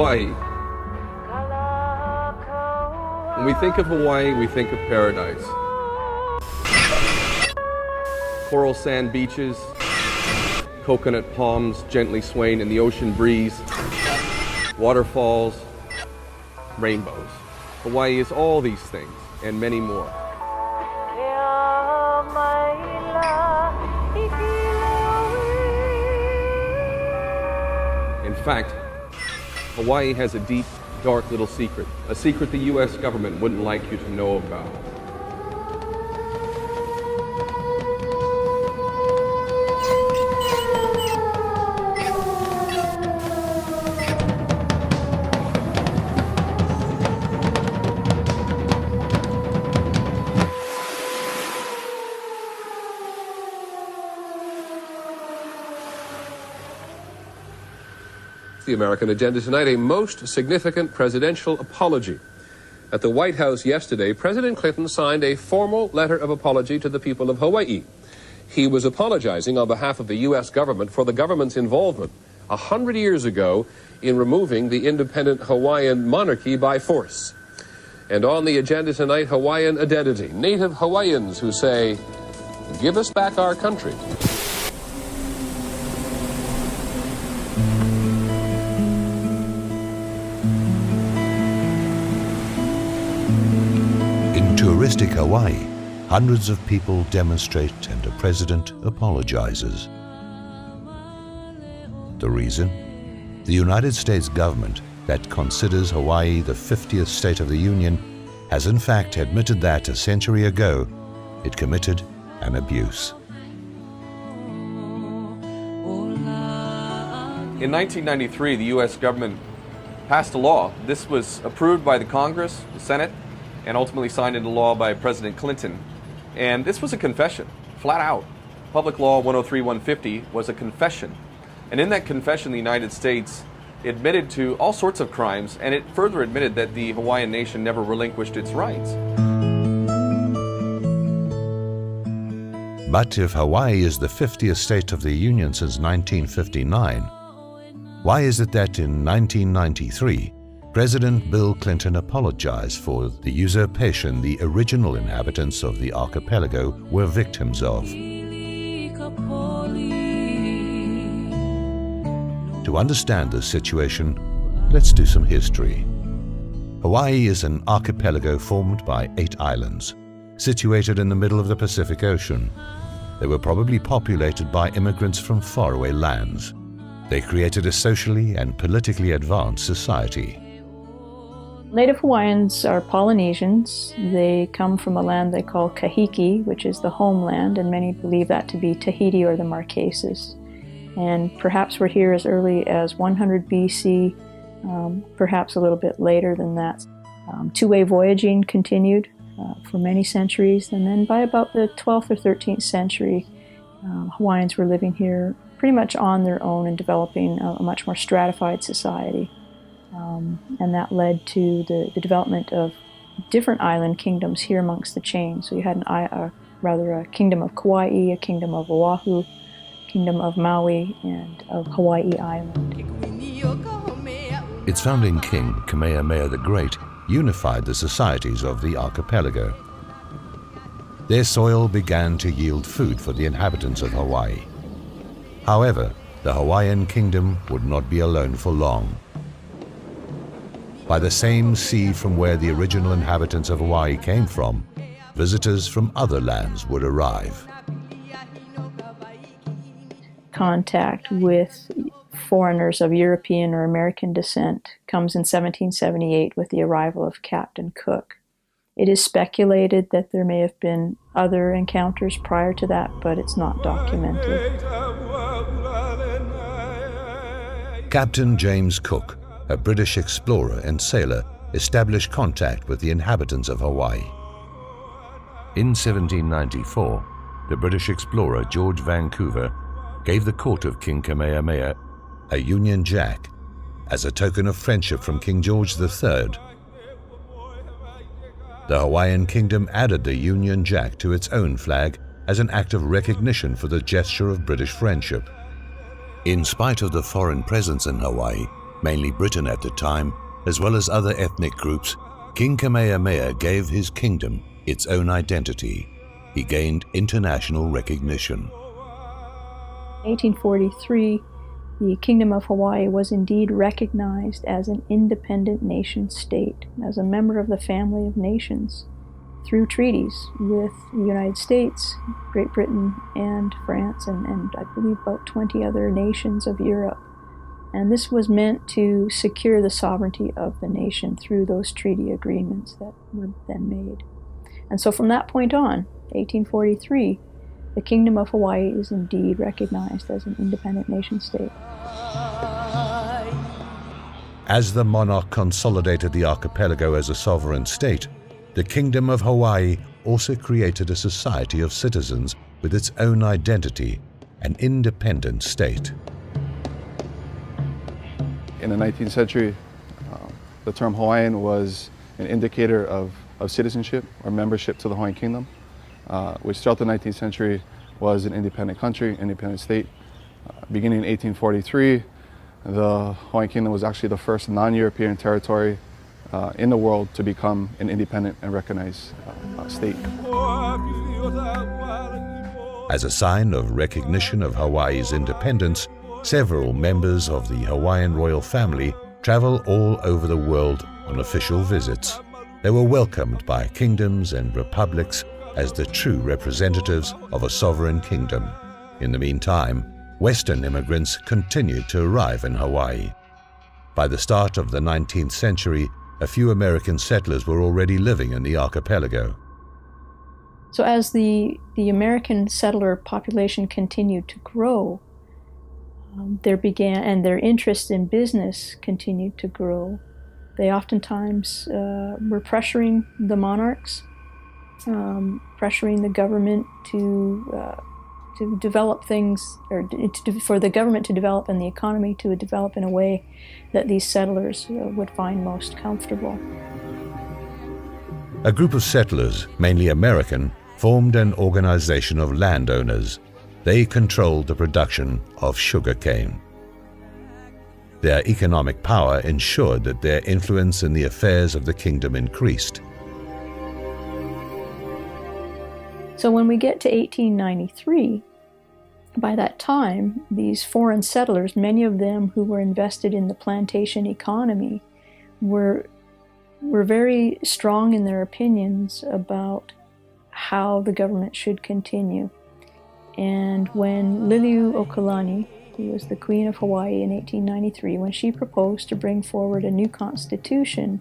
Hawaii. When we think of Hawaii, we think of paradise. Coral sand beaches, coconut palms gently swaying in the ocean breeze, waterfalls, rainbows. Hawaii is all these things and many more. In fact, Hawaii has a deep, dark little secret, a secret the U.S. government wouldn't like you to know about. The American agenda tonight, a most significant presidential apology. At the White House yesterday, President Clinton signed a formal letter of apology to the people of Hawaii. He was apologizing on behalf of the U.S. government for the government's involvement 100 years ago in removing the independent Hawaiian monarchy by force. And on the agenda tonight, Hawaiian identity. Native Hawaiians who say, "Give us back our country." Touristic Hawaii, hundreds of people demonstrate and the president apologizes. The reason? The United States government, that considers Hawaii the 50th state of the Union, has in fact admitted that a century ago it committed an abuse. In 1993, the U.S. government passed a law. This was approved by the Congress, the Senate, and ultimately signed into law by President Clinton. And this was a confession, flat out. Public Law 103-150 was a confession. And in that confession, the United States admitted to all sorts of crimes, and it further admitted that the Hawaiian nation never relinquished its rights. But if Hawaii is the 50th state of the Union since 1959, why is it that in 1993, President Bill Clinton apologized for the usurpation the original inhabitants of the archipelago were victims of? To understand this situation, let's do some history. Hawaii is an archipelago formed by 8 islands, situated in the middle of the Pacific Ocean. They were probably populated by immigrants from faraway lands. They created a socially and politically advanced society. Native Hawaiians are Polynesians. They come from a land they call Kahiki, which is the homeland, and many believe that to be Tahiti or the Marquesas. And perhaps we're here as early as 100 BC, perhaps a little bit later than that. Two-way voyaging continued for many centuries, and then by about the 12th or 13th century, Hawaiians were living here pretty much on their own and developing a much more stratified society. And that led to the development of different island kingdoms here amongst the chain. So you had a kingdom of Kauai, a kingdom of Oahu, kingdom of Maui, and of Hawaii Island. Its founding king, Kamehameha the Great, unified the societies of the archipelago. Their soil began to yield food for the inhabitants of Hawaii. However, the Hawaiian kingdom would not be alone for long. By the same sea from where the original inhabitants of Hawaii came from, visitors from other lands would arrive. Contact with foreigners of European or American descent comes in 1778 with the arrival of Captain Cook. It is speculated that there may have been other encounters prior to that, but it's not documented. Captain James Cook, a British explorer and sailor, established contact with the inhabitants of Hawaii. In 1794, the British explorer George Vancouver gave the court of King Kamehameha a Union Jack as a token of friendship from King George III. The Hawaiian kingdom added the Union Jack to its own flag as an act of recognition for the gesture of British friendship. In spite of the foreign presence in Hawaii, mainly Britain at the time, as well as other ethnic groups, King Kamehameha gave his kingdom its own identity. He gained international recognition. In 1843, the Kingdom of Hawaii was indeed recognized as an independent nation-state, as a member of the family of nations, through treaties with the United States, Great Britain, and France, and I believe about 20 other nations of Europe. And this was meant to secure the sovereignty of the nation through those treaty agreements that were then made. And so from that point on, 1843, the Kingdom of Hawaii is indeed recognized as an independent nation-state. As the monarch consolidated the archipelago as a sovereign state, the Kingdom of Hawaii also created a society of citizens with its own identity, an independent state. In the 19th century, the term Hawaiian was an indicator of citizenship or membership to the Hawaiian Kingdom, which throughout the 19th century was an independent country, independent state. Beginning in 1843, the Hawaiian Kingdom was actually the first non-European territory in the world to become an independent and recognized state. As a sign of recognition of Hawaii's independence, several members of the Hawaiian royal family travel all over the world on official visits. They were welcomed by kingdoms and republics as the true representatives of a sovereign kingdom. In the meantime, Western immigrants continued to arrive in Hawaii. By the start of the 19th century, a few American settlers were already living in the archipelago. So as the American settler population continued to grow, their interest in business continued to grow. They oftentimes were pressuring the monarchs, pressuring the government to develop things, or for the government to develop and the economy to develop in a way that these settlers would find most comfortable. A group of settlers, mainly American, formed an organization of landowners. They controlled the production of sugarcane. Their economic power ensured that their influence in the affairs of the kingdom increased. So when we get to 1893, by that time, these foreign settlers, many of them who were invested in the plantation economy, were very strong in their opinions about how the government should continue. And when Liliuokalani, who was the Queen of Hawaii in 1893, when she proposed to bring forward a new constitution,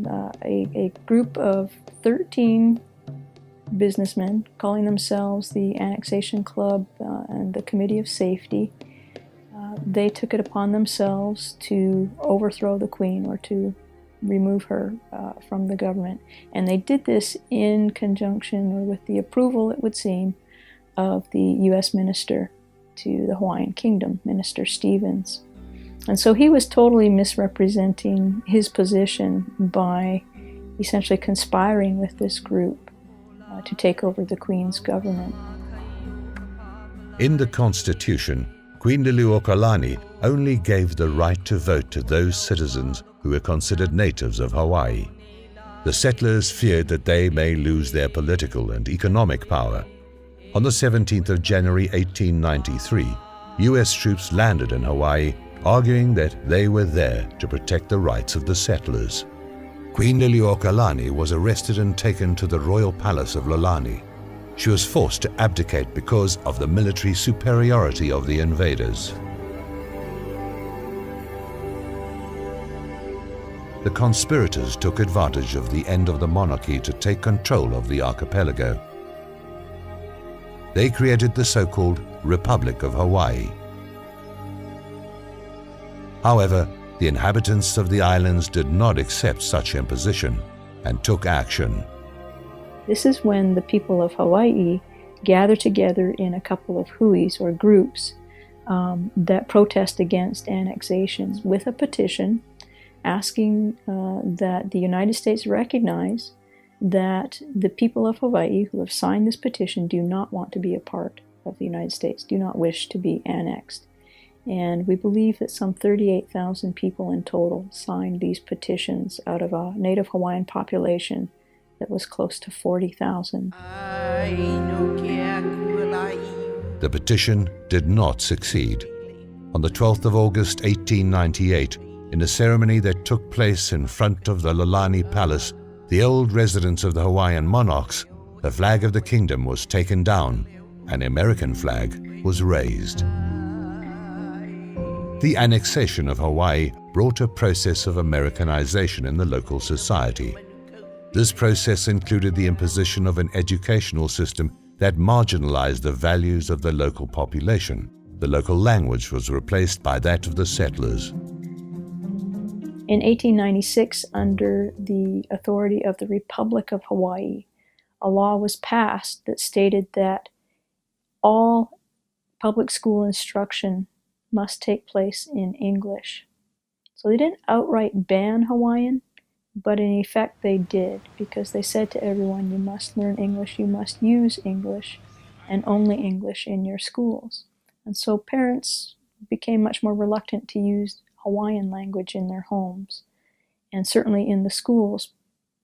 a group of 13 businessmen, calling themselves the Annexation Club and the Committee of Safety, they took it upon themselves to overthrow the Queen, or to remove her from the government. And they did this in conjunction, or with the approval, it would seem, of the U.S. Minister to the Hawaiian Kingdom, Minister Stevens. And so he was totally misrepresenting his position by essentially conspiring with this group to take over the Queen's government. In the Constitution, Queen Liliuokalani only gave the right to vote to those citizens who were considered natives of Hawaii. The settlers feared that they may lose their political and economic power. On the 17th of January 1893, U.S. troops landed in Hawaii, arguing that they were there to protect the rights of the settlers. Queen Liliuokalani was arrested and taken to the royal palace of Lalani. She was forced to abdicate because of the military superiority of the invaders. The conspirators took advantage of the end of the monarchy to take control of the archipelago. They created the so-called Republic of Hawaii. However, the inhabitants of the islands did not accept such imposition and took action. This is when the people of Hawaii gather together in a couple of huis, or groups, that protest against annexations, with a petition asking that the United States recognize that the people of Hawaii who have signed this petition do not want to be a part of the United States, do not wish to be annexed. And we believe that some 38,000 people in total signed these petitions out of a Native Hawaiian population that was close to 40,000. The petition did not succeed. On the 12th of August 1898, in a ceremony that took place in front of the Lalani Palace, the old residence of the Hawaiian monarchs, the flag of the kingdom was taken down, an American flag was raised. The annexation of Hawaii brought a process of Americanization in the local society. This process included the imposition of an educational system that marginalized the values of the local population. The local language was replaced by that of the settlers. In 1896, under the authority of the Republic of Hawaii, a law was passed that stated that all public school instruction must take place in English. So they didn't outright ban Hawaiian, but in effect they did, because they said to everyone, you must learn English, you must use English, and only English in your schools. And so parents became much more reluctant to use Hawaiian language in their homes. And certainly in the schools,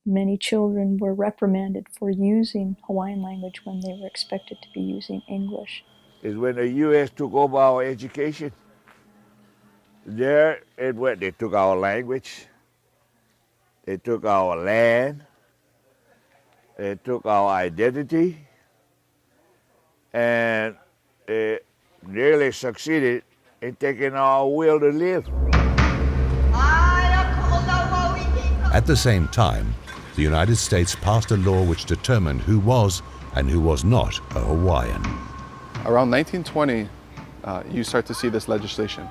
many children were reprimanded for using Hawaiian language when they were expected to be using English. Is when the U.S. took over our education. There it went. They took our language, they took our land, they took our identity, and they nearly succeeded in taking our will to live. At the same time, the United States passed a law which determined who was and who was not a Hawaiian. Around 1920, you start to see this legislation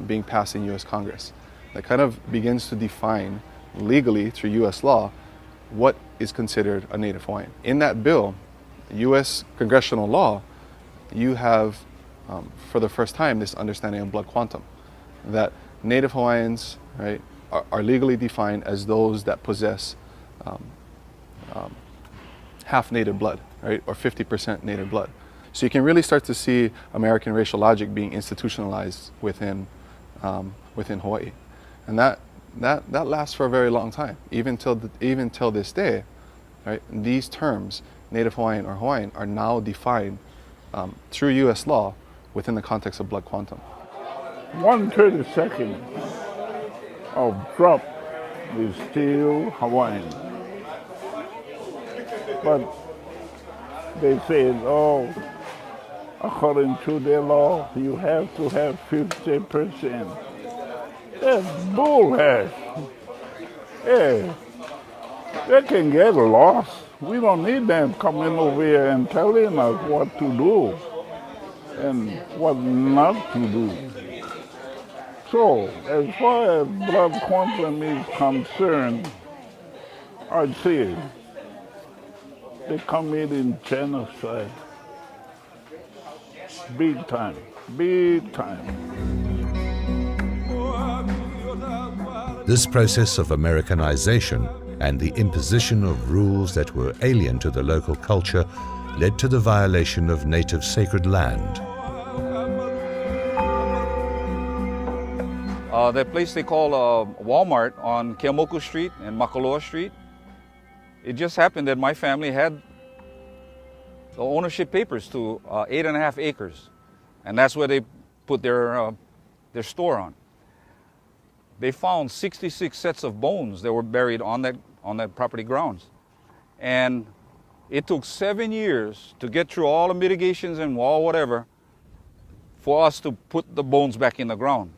being passed in U.S. Congress that kind of begins to define legally through U.S. law what is considered a Native Hawaiian. In that bill, U.S. congressional law, you have for the first time this understanding of blood quantum, that Native Hawaiians, right, are legally defined as those that possess half native blood, right, or 50% native blood. So you can really start to see American racial logic being institutionalized within Hawaii, and that lasts for a very long time, even till this day, right? These terms, Native Hawaiian or Hawaiian, are now defined through U.S. law within the context of blood quantum. 1/32 of drop is still Hawaiian, but they said, oh, according to their law, you have to have 50%. That's bullhead. Yeah, they can get lost. We don't need them coming over here and telling us what to do and what not to do. So, as far as blood quantum is concerned, I'd say they committed genocide. Big time, big time. This process of Americanization and the imposition of rules that were alien to the local culture led to the violation of native sacred land. That place they call Walmart on Keamoku Street and Makaloa Street, it just happened that my family had the ownership papers to 8.5 acres, and that's where they put their store on. They found 66 sets of bones that were buried on that property grounds, and it took 7 years to get through all the mitigations and all whatever for us to put the bones back in the ground.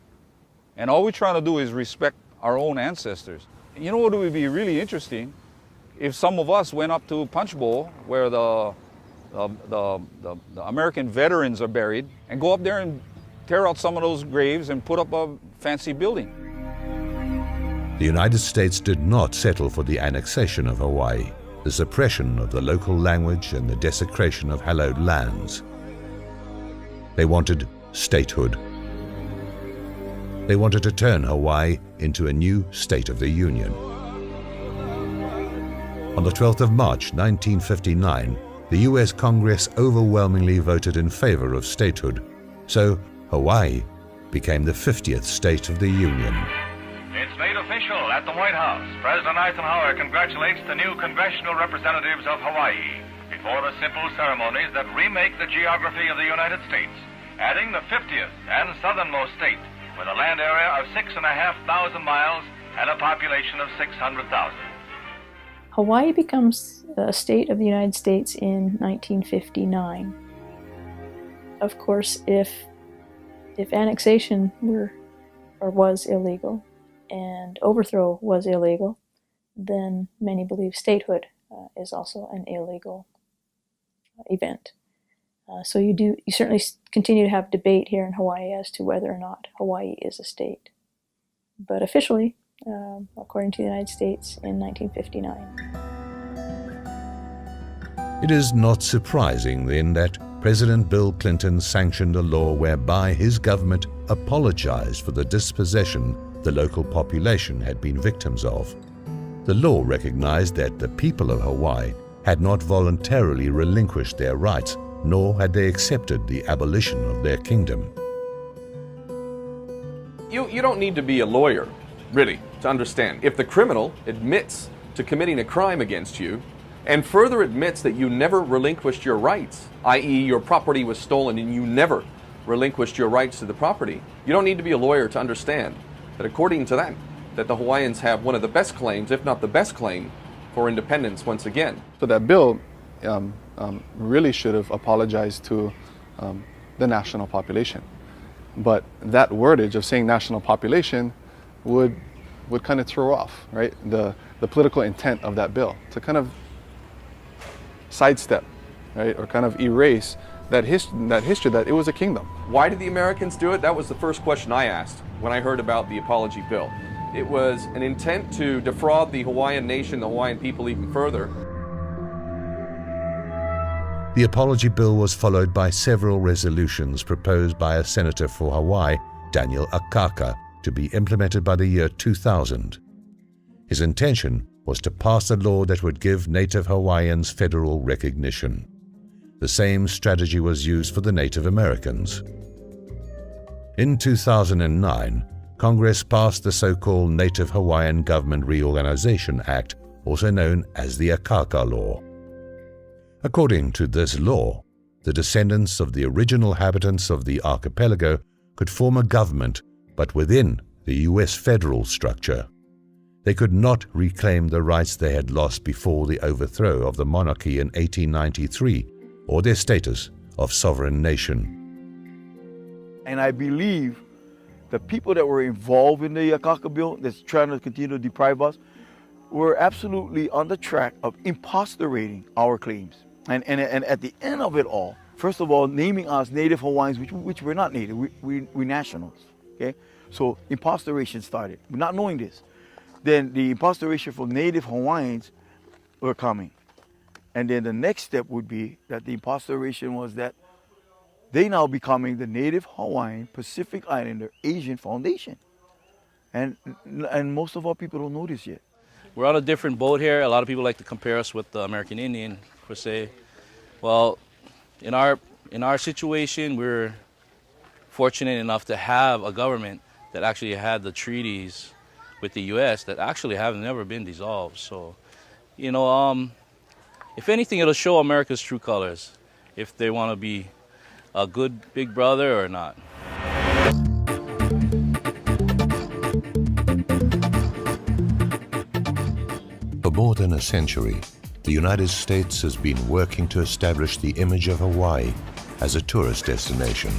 And all we're trying to do is respect our own ancestors. You know what would be really interesting? If some of us went up to Punch Bowl, where the American veterans are buried, and go up there and tear out some of those graves and put up a fancy building. The United States did not settle for the annexation of Hawaii, the suppression of the local language and the desecration of hallowed lands. They wanted statehood. They wanted to turn Hawaii into a new state of the Union. On the 12th of March 1959, the U.S. Congress overwhelmingly voted in favor of statehood, so Hawaii became the 50th state of the Union. It's made official at the White House. President Eisenhower congratulates the new congressional representatives of Hawaii before the simple ceremonies that remake the geography of the United States, adding the 50th and southernmost state with a land area of 6,500 miles and a population of 600,000. Hawaii becomes a state of the United States in 1959. Of course, if annexation was illegal and overthrow was illegal, then many believe statehood is also an illegal event. So you certainly continue to have debate here in Hawaii as to whether or not Hawaii is a state. But officially, according to the United States, in 1959. It is not surprising then that President Bill Clinton sanctioned a law whereby his government apologized for the dispossession the local population had been victims of. The law recognized that the people of Hawaii had not voluntarily relinquished their rights, nor had they accepted the abolition of their kingdom. You don't need to be a lawyer, really, to understand. If the criminal admits to committing a crime against you, and further admits that you never relinquished your rights, i.e. your property was stolen and you never relinquished your rights to the property, you don't need to be a lawyer to understand that according to that the Hawaiians have one of the best claims, if not the best claim, for independence once again. So that bill really should have apologized to the national population. But that wordage of saying national population would kind of throw off, right, the political intent of that bill, to kind of sidestep, right, or kind of erase that history that it was a kingdom. Why did the Americans do it? That was the first question I asked when I heard about the apology bill. It was an intent to defraud the Hawaiian nation, the Hawaiian people, even further. The apology bill was followed by several resolutions proposed by a senator for Hawaii, Daniel Akaka, to be implemented by the year 2000. His intention was to pass a law that would give Native Hawaiians federal recognition. The same strategy was used for the Native Americans. In 2009, Congress passed the so-called Native Hawaiian Government Reorganization Act, also known as the Akaka Law. According to this law, the descendants of the original inhabitants of the archipelago could form a government, but within the U.S. federal structure. They could not reclaim the rights they had lost before the overthrow of the monarchy in 1893, or their status of sovereign nation. And I believe the people that were involved in the Akaka bill that's trying to continue to deprive us were absolutely on the track of imposterating our claims. And at the end of it all, first of all, naming us Native Hawaiians, which we're not Native, we're nationals, okay? So imposteration started, not knowing this. Then the imposteration for Native Hawaiians were coming. And then the next step would be that the imposteration was that they now becoming the Native Hawaiian Pacific Islander Asian Foundation. And most of our people don't know this yet. We're on a different boat here. A lot of people like to compare us with the American Indian, per se. Well, in our situation, we're fortunate enough to have a government that actually had the treaties with the U.S. that actually have never been dissolved. So, you know, if anything, it'll show America's true colors, if they want to be a good big brother or not. For more than a century, the United States has been working to establish the image of Hawaii as a tourist destination.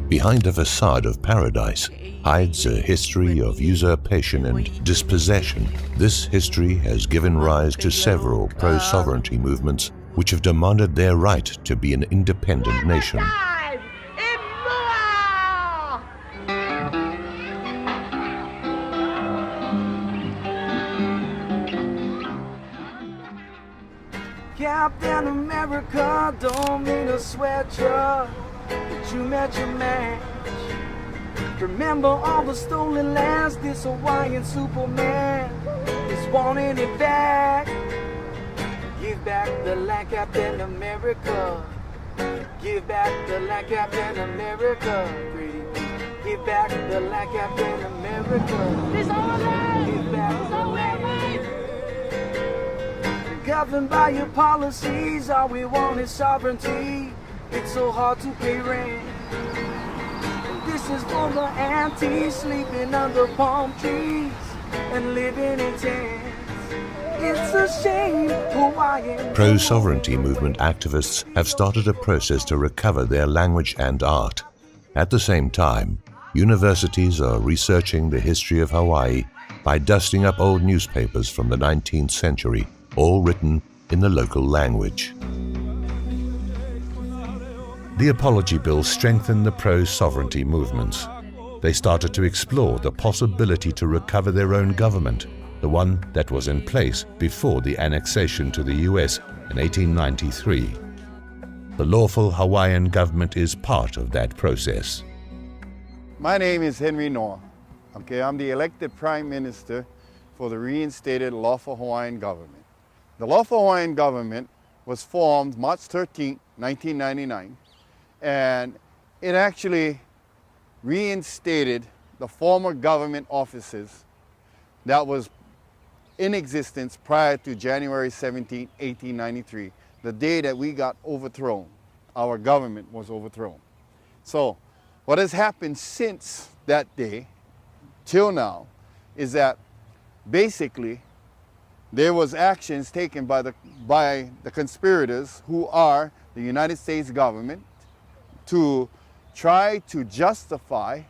Behind a facade of paradise hides a history of usurpation and dispossession. This history has given rise to several pro-sovereignty movements which have demanded their right to be an independent nation. Captain America, don't mean to sweat ya, but you met your match. Remember all the stolen lands, this Hawaiian Superman is wanting it back. Give back the land, Captain America. Give back the land, Captain America. Pretty please. Give back the land, Captain America. It's our land. Give back the land. Governed by your policies, all we want is sovereignty. It's so hard to pay rent. This is for the aunties sleeping under palm trees and living in tents. It's a shame Hawaiian. Pro-sovereignty movement activists have started a process to recover their language and art. At the same time, universities are researching the history of Hawaii by dusting up old newspapers from the 19th century, all written in the local language. The Apology Bill strengthened the pro-sovereignty movements. They started to explore the possibility to recover their own government, the one that was in place before the annexation to the US in 1893. The lawful Hawaiian government is part of that process. My name is Henry Noah. Okay, I'm the elected Prime Minister for the reinstated lawful Hawaiian government. The lawful Hawaiian government was formed March 13, 1999, and it actually reinstated the former government offices that was in existence prior to January 17, 1893, the day that we got overthrown. Our government was overthrown. So what has happened since that day till now is that basically there was actions taken by the conspirators, who are the United States government, to try to justify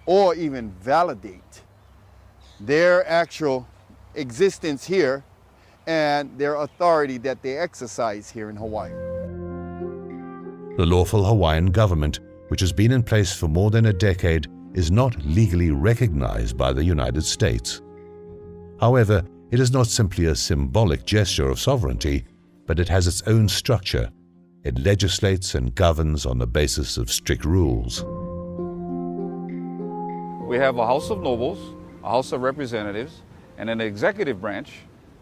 or even validate their actual existence here and their authority that they exercise here in Hawaii. The lawful Hawaiian government, which has been in place for more than a decade, is not legally recognized by the United States. However, it is not simply a symbolic gesture of sovereignty, but it has its own structure. It legislates and governs on the basis of strict rules. We have a House of Nobles, a House of Representatives, and an executive branch,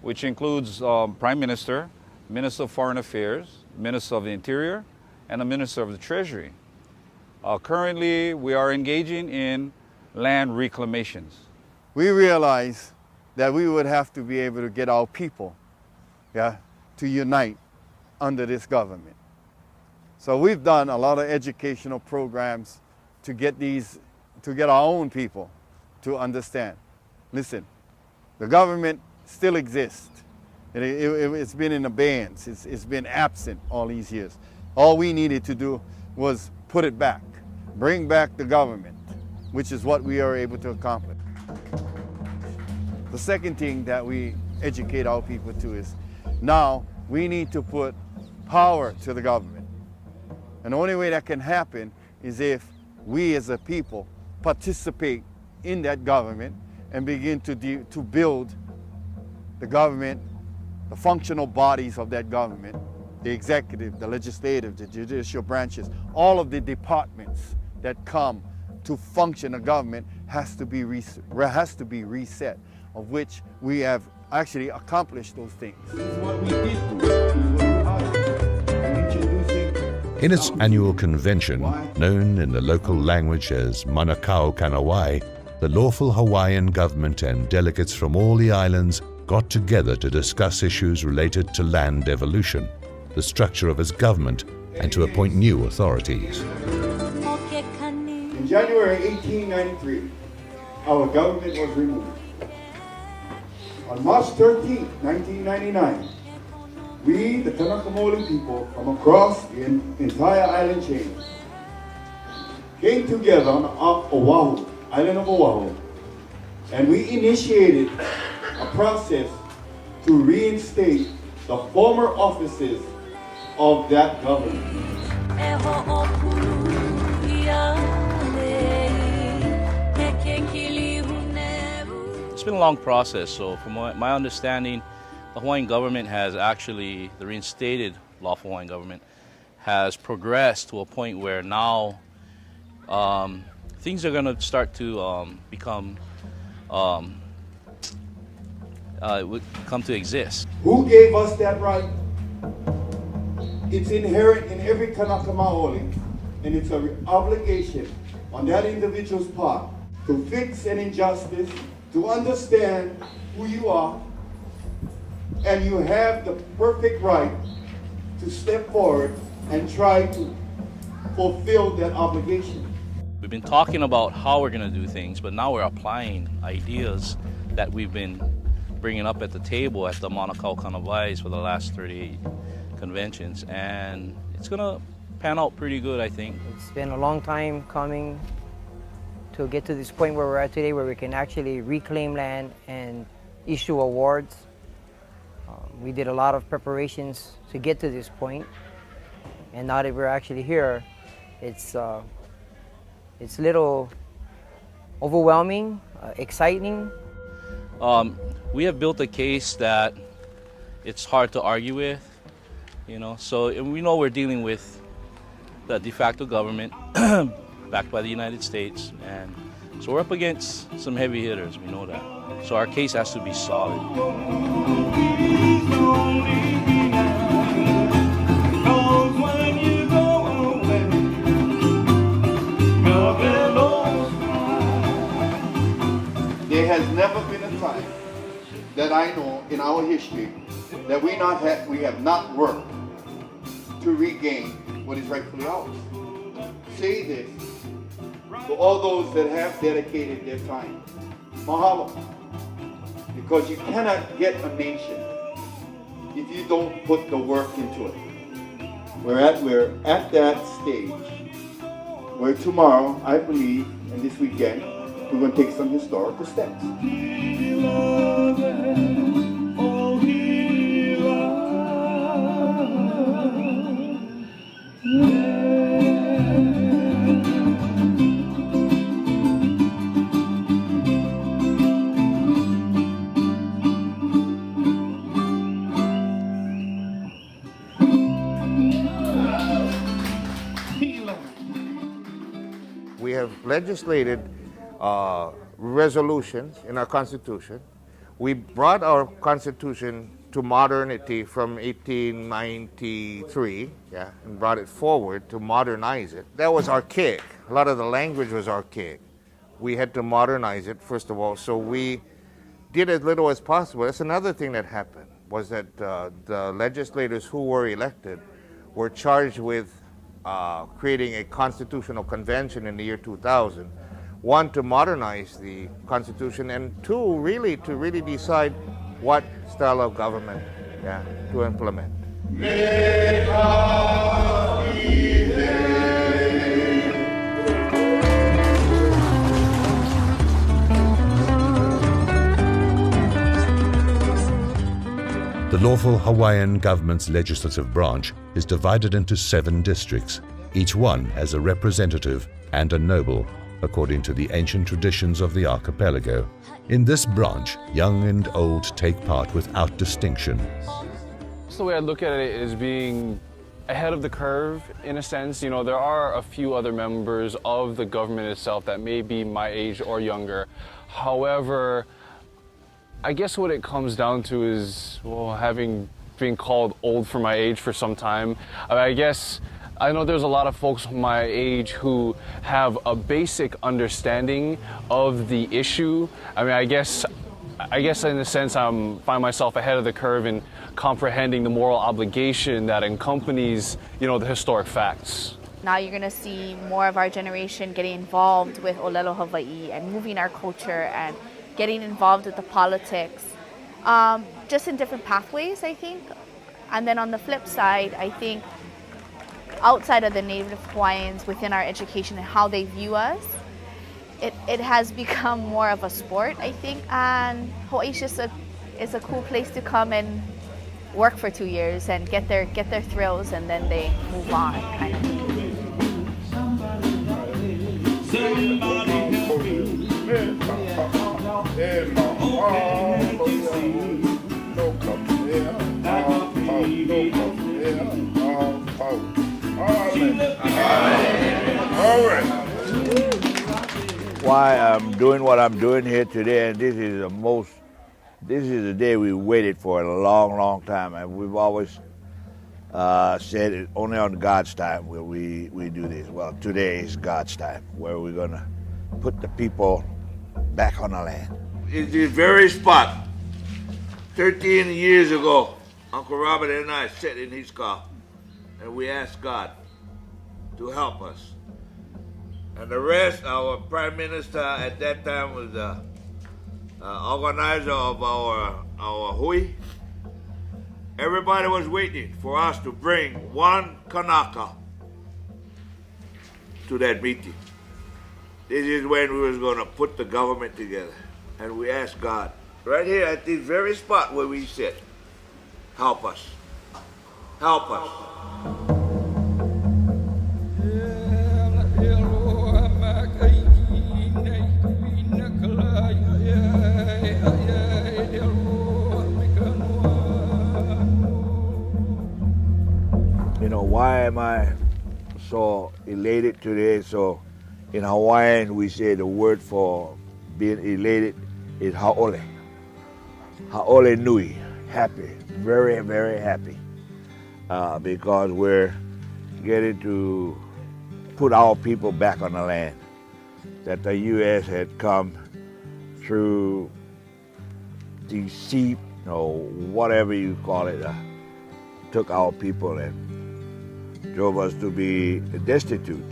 which includes Prime Minister, Minister of Foreign Affairs, Minister of the Interior, and a Minister of the Treasury. Currently, we are engaging in land reclamations. We realize that we would have to be able to get our people, to unite under this government. So we've done a lot of educational programs to get our own people to understand. Listen, the government still exists. It's been in abeyance. It's been absent all these years. All we needed to do was put it back, bring back the government, which is what we are able to accomplish. The second thing that we educate our people to is now we need to put power to the government. And the only way that can happen is if we as a people participate in that government and begin to build the government, the functional bodies of that government, the executive, the legislative, the judicial branches, all of the departments that come to function a government has to be reset, of which we have actually accomplished those things. This is what we did do. In its annual convention, known in the local language as Manukau Kanawai, the lawful Hawaiian government and delegates from all the islands got together to discuss issues related to land devolution, the structure of its government, and to appoint new authorities. In January 1893, our government was removed. On March 13, 1999, we, the Kanakamoli people from across the entire island chain, came together on Oahu, island of Oahu, and we initiated a process to reinstate the former offices of that government. It's been a long process, so from my understanding, the Hawaiian government has actually, the reinstated lawful Hawaiian government, has progressed to a point where now things are going to start to come to exist. Who gave us that right? It's inherent in every Kanaka Maoli, and it's an obligation on that individual's part to fix an injustice, to understand who you are, and you have the perfect right to step forward and try to fulfill that obligation. We've been talking about how we're going to do things, but now we're applying ideas that we've been bringing up at the table at the Mauna Kea Kanawais for the last 38 conventions, and it's going to pan out pretty good, I think. It's been a long time coming to get to this point where we're at today, where we can actually reclaim land and issue awards. We did a lot of preparations to get to this point, and now that we're actually here, it's a little overwhelming, exciting. We have built a case that it's hard to argue with, you know. So and we know we're dealing with the de facto government backed by the United States, and so we're up against some heavy hitters. We know that. So our case has to be solid. There has never been a time that I know in our history that we have not worked to regain what is rightfully ours. Say this to all those that have dedicated their time. Mahalo. Because you cannot get a nation if you don't put the work into it. We're at that stage where tomorrow, I believe, and this weekend, we're going to take some historical steps. We have legislated resolutions in our Constitution. We brought our Constitution to modernity from 1893, and brought it forward to modernize it. That was archaic. A lot of the language was archaic. We had to modernize it, first of all, so we did as little as possible. That's another thing that happened, was that the legislators who were elected were charged with creating a constitutional convention in the year 2000. One, to modernize the Constitution, and two, really to decide what style of government to implement. The lawful Hawaiian government's legislative branch is divided into 7 districts. Each one has a representative and a noble, according to the ancient traditions of the archipelago. In this branch, young and old take part without distinction. The way I look at it is being ahead of the curve, in a sense. You know, there are a few other members of the government itself that may be my age or younger. However, I guess what it comes down to is, well, having been called old for my age for some time, I know there's a lot of folks my age who have a basic understanding of the issue. I guess in a sense I find myself ahead of the curve in comprehending the moral obligation that accompanies, the historic facts. Now you're going to see more of our generation getting involved with Olelo Hawaii and moving our culture and getting involved with the politics, just in different pathways, I think. And then on the flip side, I think outside of the Native Hawaiians, within our education and how they view us, it has become more of a sport, I think. And Hawaii is a cool place to come and work for 2 years and get their thrills, and then they move on, kind of. Why I'm doing what I'm doing here today, and this is the day we waited for a long, long time, and we've always said it only on God's time will we do this. Well, today is God's time, where we're going to put the people back on the land. It's the very spot 13 years ago, Uncle Robert and I sat in his car, and we asked God to help us. And the rest, our Prime Minister at that time was the organizer of our hui. Everybody was waiting for us to bring one Kanaka to that meeting. This is when we was going to put the government together. And we asked God, right here at this very spot where we sit, help us. Help us. You know, why am I so elated today? So in Hawaiian, we say the word for being elated is ha'ole. Ha'ole nui, happy, very, very happy. Because we're getting to put our people back on the land that the U.S. had come through deceit or whatever you call it, took our people and drove us to be destitute.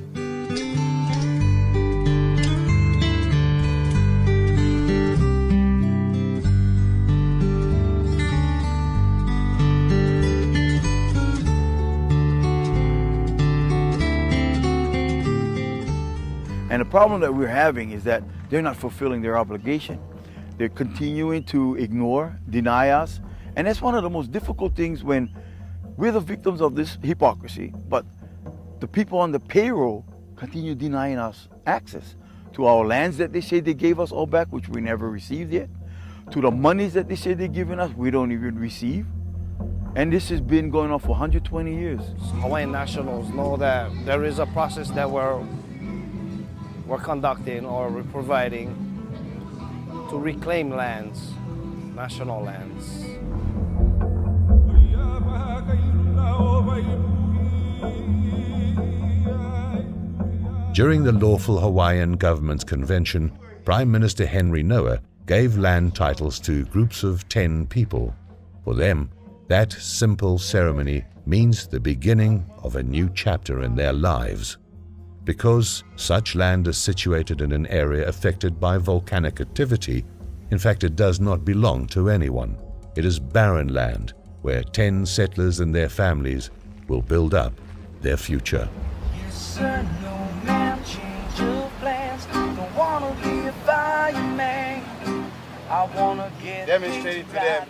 And the problem that we're having is that they're not fulfilling their obligation. They're continuing to ignore, deny us. And that's one of the most difficult things when we're the victims of this hypocrisy, but the people on the payroll continue denying us access to our lands that they say they gave us all back, which we never received yet, to the monies that they say they're giving us, we don't even receive. And this has been going on for 120 years. Hawaiian nationals know that there is a process that we're conducting or we're providing to reclaim lands, national lands. During the Lawful Hawaiian Government's convention, Prime Minister Henry Noah gave land titles to groups of 10 people. For them, that simple ceremony means the beginning of a new chapter in their lives. Because such land is situated in an area affected by volcanic activity, in fact it does not belong to anyone. It is barren land where 10 settlers and their families will build up their future. Yes, sir, no man change your plans. Don't wanna be a fireman. I wanna get demonstrating to them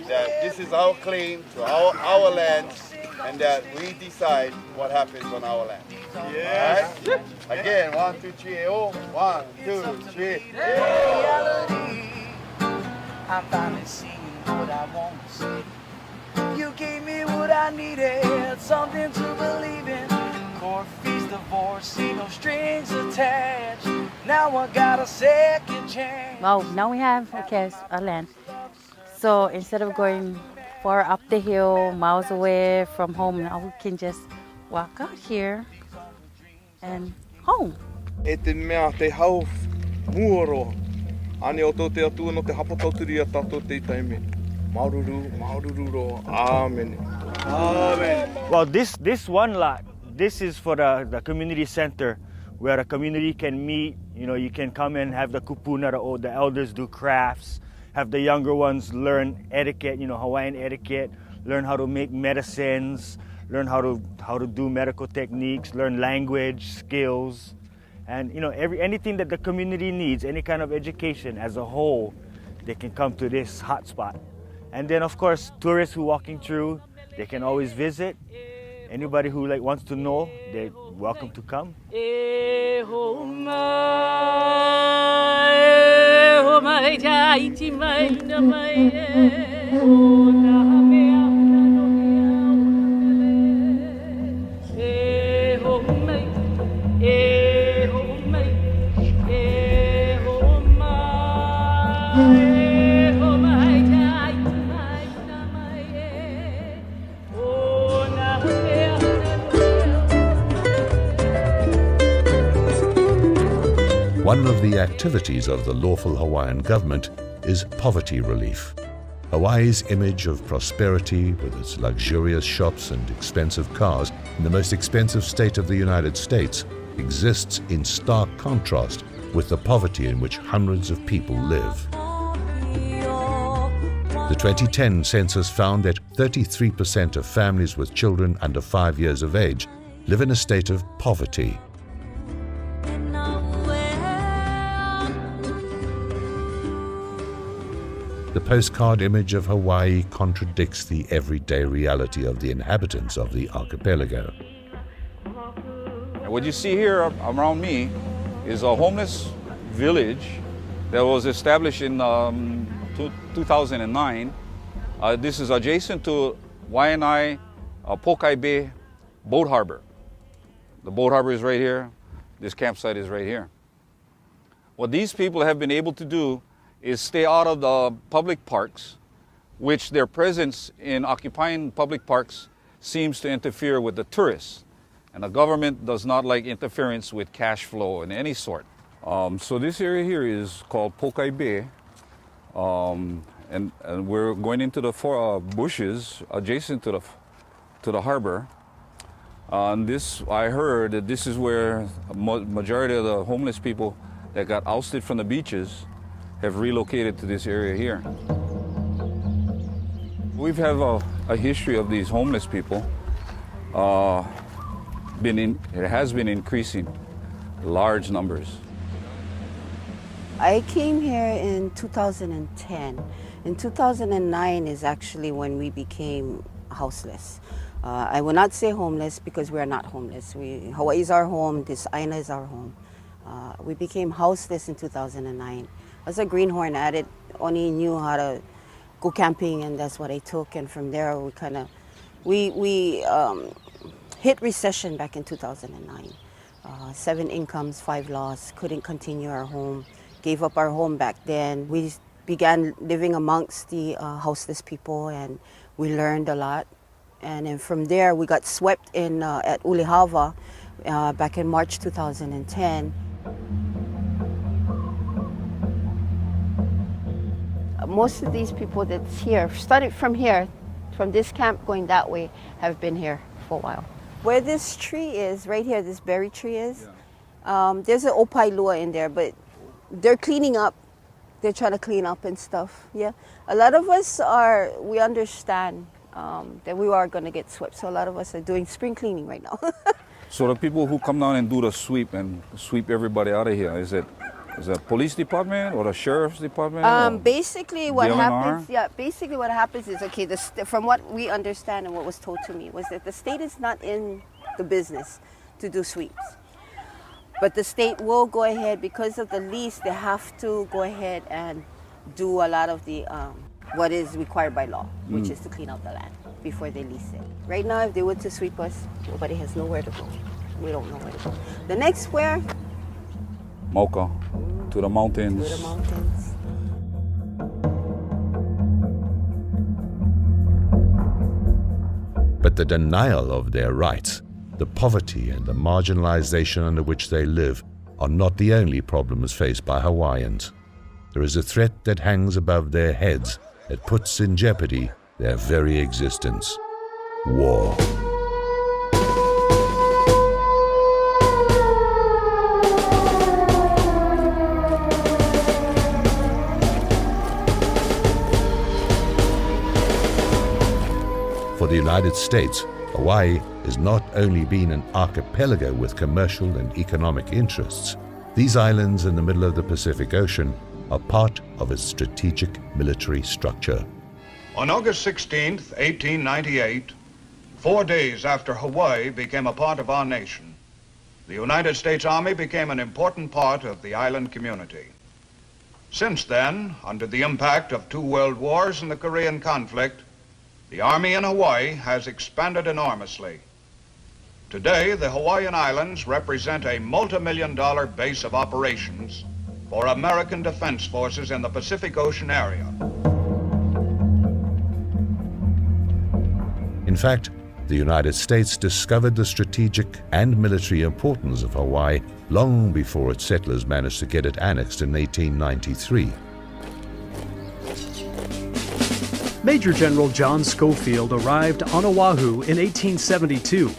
that this is our claim to our lands and that we decide what happens on our land. Yes. All right? Again, 1, 2, 3, oh. 1, 2, 3. Reality. I'm finally seeing what I want to see. You gave me what I needed, something to believe in. Court fees, divorce, see no strings attached. Now I got a second chance. Well, now we have a land. So instead of going far up the hill, miles away from home, now we can just walk out here and home. E te mea te hau muoro. Ane o tō te atua no te hapatauturi a tātou te taime. Maururu, maururu, amen. Amen. Well, this one lot, this is for the community center where the community can meet. You know, you can come and have the kupuna, the elders do crafts, have the younger ones learn etiquette, you know, Hawaiian etiquette, learn how to make medicines, learn how to do medical techniques, learn language, skills, and you know, anything that the community needs, any kind of education as a whole, they can come to this hotspot. And then of course, tourists who are walking through, they can always visit. Anybody who wants to know, they're welcome to come. One of the activities of the lawful Hawaiian government is poverty relief. Hawaii's image of prosperity, with its luxurious shops and expensive cars in the most expensive state of the United States, exists in stark contrast with the poverty in which hundreds of people live. The 2010 census found that 33% of families with children under 5 years of age live in a state of poverty. The postcard image of Hawaii contradicts the everyday reality of the inhabitants of the archipelago. And what you see here around me is a homeless village that was established in 2009. This is adjacent to Waianae Pokai Bay Boat Harbor. The boat harbor is right here. This campsite is right here. What these people have been able to do is stay out of the public parks, which their presence in occupying public parks seems to interfere with the tourists. And the government does not like interference with cash flow in any sort. So this area here is called Pokai Bay. And we're going into the bushes adjacent to the harbor. And this, I heard that this is where a majority of the homeless people that got ousted from the beaches have relocated to this area here. We've had a history of these homeless people. It has been increasing, large numbers. I came here in 2010. In 2009 is actually when we became houseless. I will not say homeless because we are not homeless. Hawaii is our home, this island is our home. We became houseless in 2009. As a greenhorn addict, only knew how to go camping, and that's what I took. And from there, we hit recession back in 2009. 7 incomes, 5 loss, couldn't continue our home, gave up our home back then. We began living amongst the houseless people, and we learned a lot. And then from there, we got swept in at Ulihava back in March 2010. Most of these people that's here, started from here, from this camp going that way, have been here for a while. Where this tree is, right here, this berry tree is, there's an opailua in there, but they're cleaning up. They're trying to clean up and stuff, yeah. A lot of us we understand that we are going to get swept, so a lot of us are doing spring cleaning right now. So the people who come down and do the sweep and sweep everybody out of here, is it police department or the sheriff's department? Basically what happens is, okay, from what we understand and what was told to me was that the state is not in the business to do sweeps. But the state will go ahead, because of the lease, they have to go ahead and do a lot of the what is required by law, which is to clean out the land before they lease it. Right now, if they were to sweep us, nobody has nowhere to go. We don't know where to go. The next where? Mocha, to the mountains. To the mountains. But the denial of their rights, the poverty and the marginalization under which they live are not the only problems faced by Hawaiians. There is a threat that hangs above their heads that puts in jeopardy their very existence: war. For the United States, Hawaii has not only been an archipelago with commercial and economic interests. These islands in the middle of the Pacific Ocean are part of its strategic military structure. On August 16th, 1898, 4 days after Hawaii became a part of our nation, the United States Army became an important part of the island community. Since then, under the impact of 2 world wars and the Korean conflict, the Army in Hawaii has expanded enormously. Today, the Hawaiian Islands represent a multi-million-dollar base of operations for American defense forces in the Pacific Ocean area. In fact, the United States discovered the strategic and military importance of Hawaii long before its settlers managed to get it annexed in 1893. Major General John Schofield arrived on Oahu in 1872.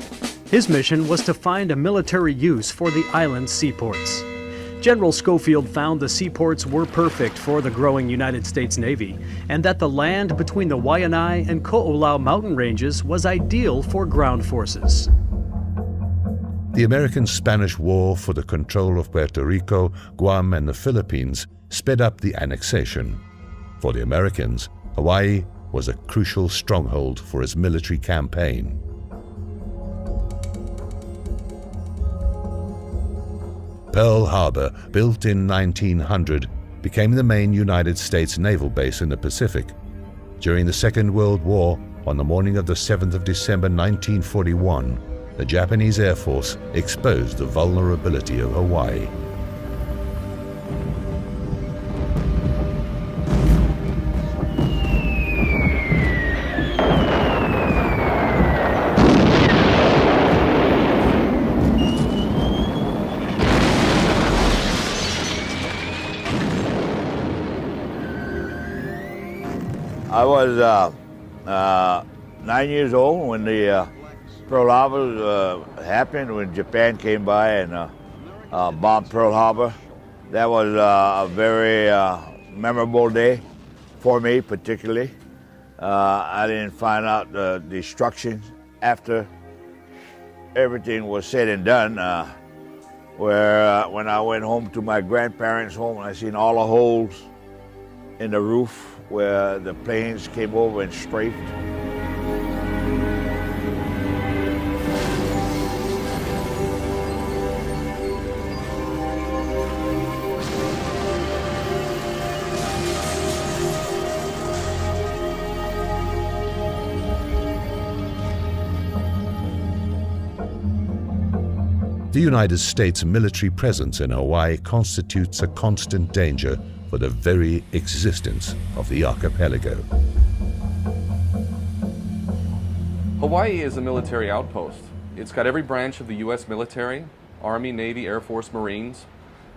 His mission was to find a military use for the island's seaports. General Schofield found the seaports were perfect for the growing United States Navy, and that the land between the Waianae and Ko'olau mountain ranges was ideal for ground forces. The American-Spanish War for the control of Puerto Rico, Guam, and the Philippines sped up the annexation. For the Americans, Hawaii was a crucial stronghold for its military campaign. Pearl Harbor, built in 1900, became the main United States naval base in the Pacific. During the Second World War, on the morning of the 7th of December 1941, the Japanese Air Force exposed the vulnerability of Hawaii. I was 9 years old when the Pearl Harbor happened, when Japan came by and bombed Pearl Harbor. That was a very memorable day for me, particularly. I didn't find out the destruction after everything was said and done, where when I went home to my grandparents' home, I seen all the holes in the roof where the planes came over and strafed. The United States military presence in Hawaii constitutes a constant danger for the very existence of the archipelago. Hawaii is a military outpost. It's got every branch of the U.S. military, Army, Navy, Air Force, Marines,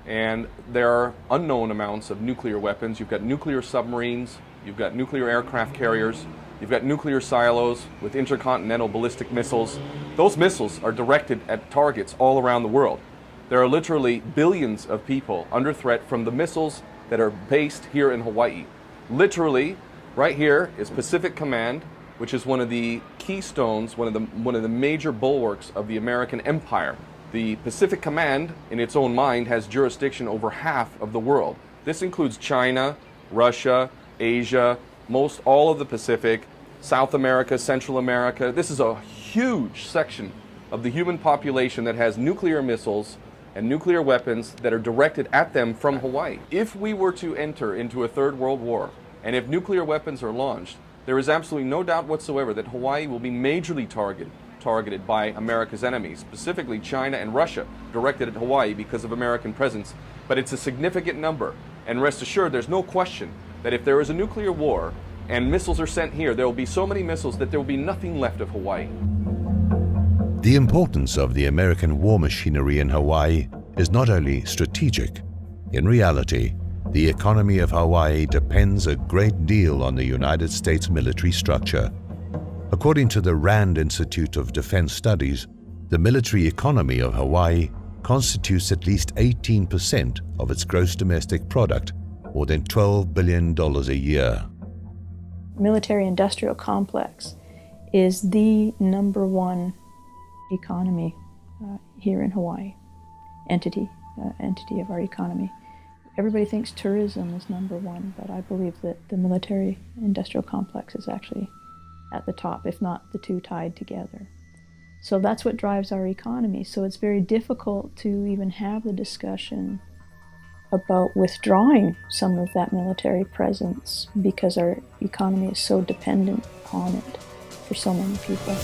and there are unknown amounts of nuclear weapons. You've got nuclear submarines, you've got nuclear aircraft carriers, you've got nuclear silos with intercontinental ballistic missiles. Those missiles are directed at targets all around the world. There are literally billions of people under threat from the missiles that are based here in Hawaii. Literally, right here is Pacific Command, which is one of the keystones, one of the major bulwarks of the American empire. The Pacific Command, in its own mind, has jurisdiction over half of the world. This includes China, Russia, Asia, most all of the Pacific, South America, Central America. This is a huge section of the human population that has nuclear missiles and nuclear weapons that are directed at them from Hawaii. If we were to enter into a third world war, and if nuclear weapons are launched, there is absolutely no doubt whatsoever that Hawaii will be majorly targeted by America's enemies, specifically China and Russia, directed at Hawaii because of American presence. But it's a significant number, and rest assured there's no question that if there is a nuclear war and missiles are sent here, there will be so many missiles that there will be nothing left of Hawaii. The importance of the American war machinery in Hawaii is not only strategic. In reality, the economy of Hawaii depends a great deal on the United States military structure. According to the Rand Institute of Defense Studies, the military economy of Hawaii constitutes at least 18% of its gross domestic product, more than $12 billion a year. Military-industrial complex is the #1 economy here in Hawaii, entity of our economy. Everybody thinks tourism is #1, but I believe that the military-industrial complex is actually at the top, if not the two tied together. So that's what drives our economy. So it's very difficult to even have the discussion about withdrawing some of that military presence because our economy is so dependent on it for so many people.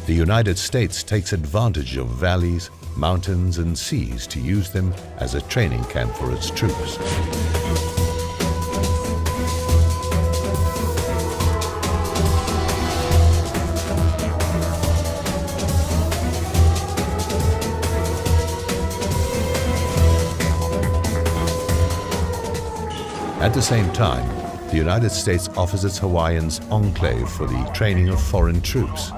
The United States takes advantage of valleys, mountains, and seas to use them as a training camp for its troops. At the same time, the United States offers its Hawaiians enclave for the training of foreign troops.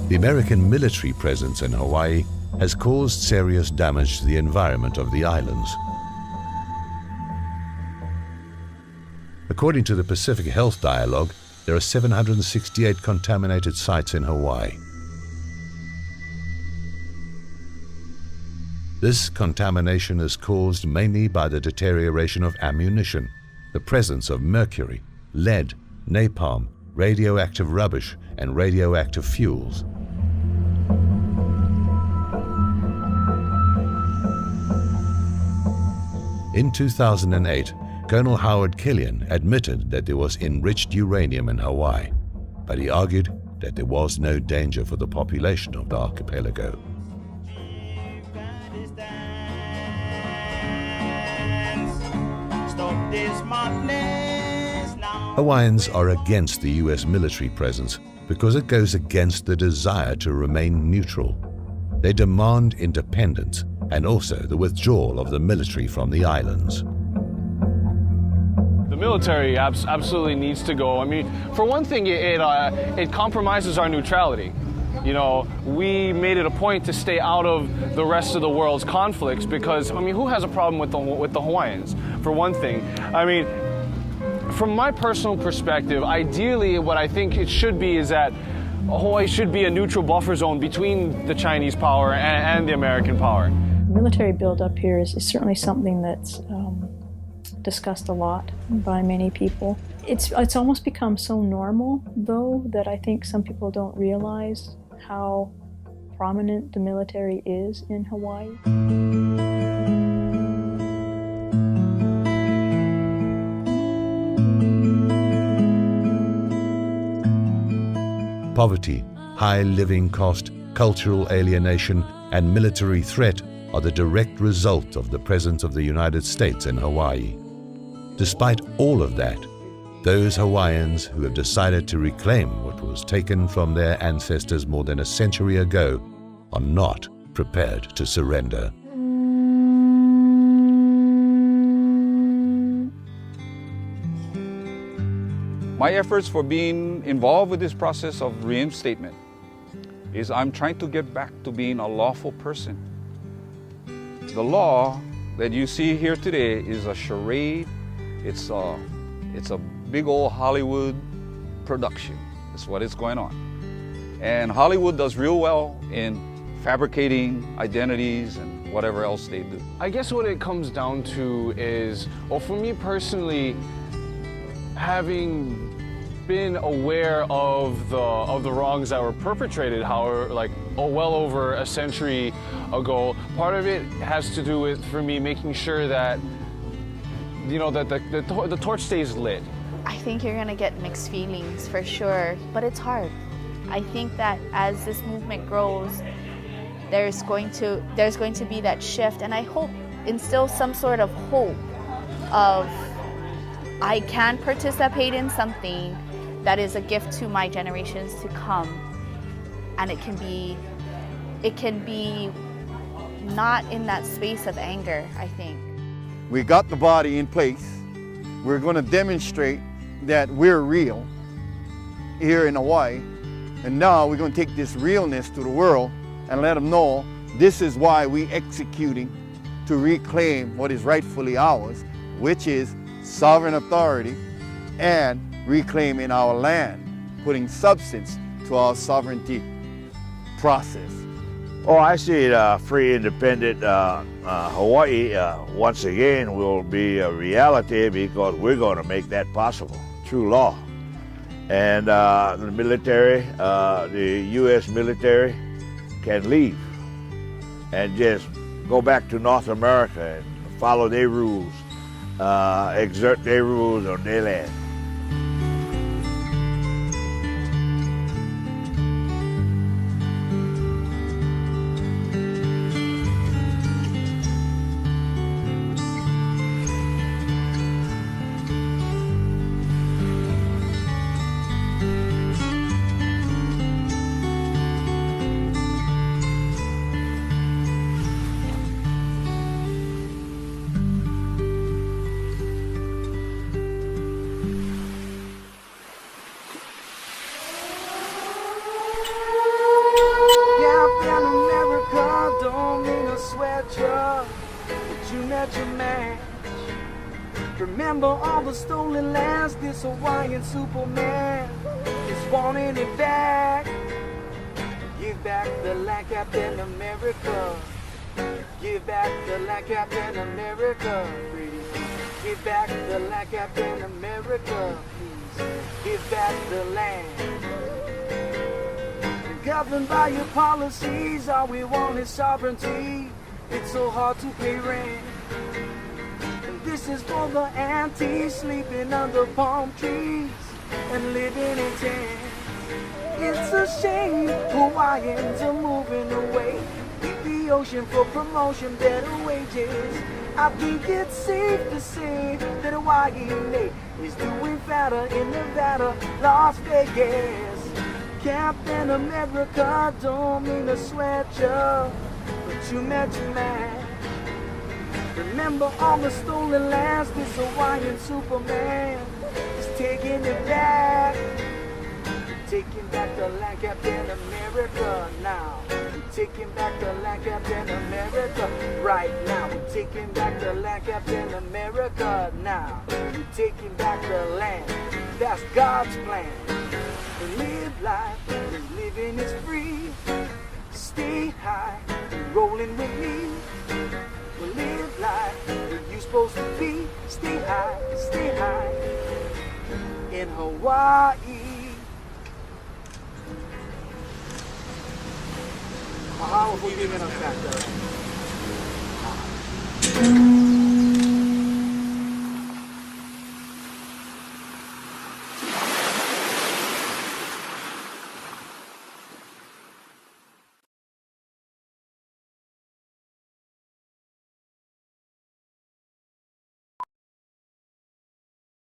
The American military presence in Hawaii has caused serious damage to the environment of the islands. According to the Pacific Health Dialogue, there are 768 contaminated sites in Hawaii. This contamination is caused mainly by the deterioration of ammunition, the presence of mercury, lead, napalm, radioactive rubbish, and radioactive fuels. In 2008, Colonel Howard Killian admitted that there was enriched uranium in Hawaii, but he argued that there was no danger for the population of the archipelago. Hawaiians are against the U.S. military presence because it goes against the desire to remain neutral. They demand independence and also the withdrawal of the military from the islands. The military absolutely needs to go. I mean, for one thing, it compromises our neutrality. You know, we made it a point to stay out of the rest of the world's conflicts because, I mean, who has a problem with the Hawaiians, for one thing? I mean, from my personal perspective, ideally what I think it should be is that Hawaii should be a neutral buffer zone between the Chinese power and the American power. Military buildup here is certainly something that's discussed a lot by many people. It's almost become so normal, though, that I think some people don't realize how prominent the military is in Hawaii. Poverty, high living cost, cultural alienation, and military threat are the direct result of the presence of the United States in Hawaii. Despite all of that, those Hawaiians who have decided to reclaim what was taken from their ancestors more than a century ago are not prepared to surrender. My efforts for being involved with this process of reinstatement is I'm trying to get back to being a lawful person. The law that you see here today is a charade. It's a big old Hollywood production. That's what is going on. And Hollywood does real well in fabricating identities and whatever else they do. I guess what it comes down to is, well, for me personally, having been aware of the wrongs that were perpetrated, however, well over a century ago, part of it has to do with, for me, making sure that, you know, that the torch stays lit. I think you're gonna get mixed feelings for sure, but it's hard. I think that as this movement grows, there's going to be that shift, and I hope instill some sort of hope of I can participate in something that is a gift to my generations to come, and it can be not in that space of anger, I think. We got the body in place. We're going to demonstrate that we're real here in Hawaii, and now we're going to take this realness to the world and let them know this is why we're executing to reclaim what is rightfully ours, which is sovereign authority and reclaiming our land, putting substance to our sovereignty process. Oh, I see it, free, independent Hawaii once again will be a reality because we're going to make that possible through law. And the military, the U.S. military can leave and just go back to North America and follow their rules, exert their rules on their land. Captain America don't mean to sweat ya, but you met your match. Remember all the stolen lands, this Hawaiian Superman is wanting it back. Give back the land, Captain America. Give back the land, Captain America. Please. Give back the land, Captain America. Please. Give back the land. Governed by your policies, all we want is sovereignty. It's so hard to pay rent. And this is for the aunties sleeping under palm trees and living in tents. It's a shame Hawaiians are moving away. Leave the ocean for promotion, better wages. I think it's safe to say that Hawaii is doing better in Nevada, Las Vegas. Captain America don't mean to sweat ya, but you met your man. Remember all the stolen lands, this Hawaiian Superman is taking it back. Taking back the land, Captain America, now. We're taking back the land, Captain America, right now. We're taking back the land, Captain America, now. We're taking back the land, that's God's plan. Live life, living is free. Stay high, rolling with me. Live life, where you supposed to be. Stay high, in Hawaii. Mahalo po yung mga nagkakita.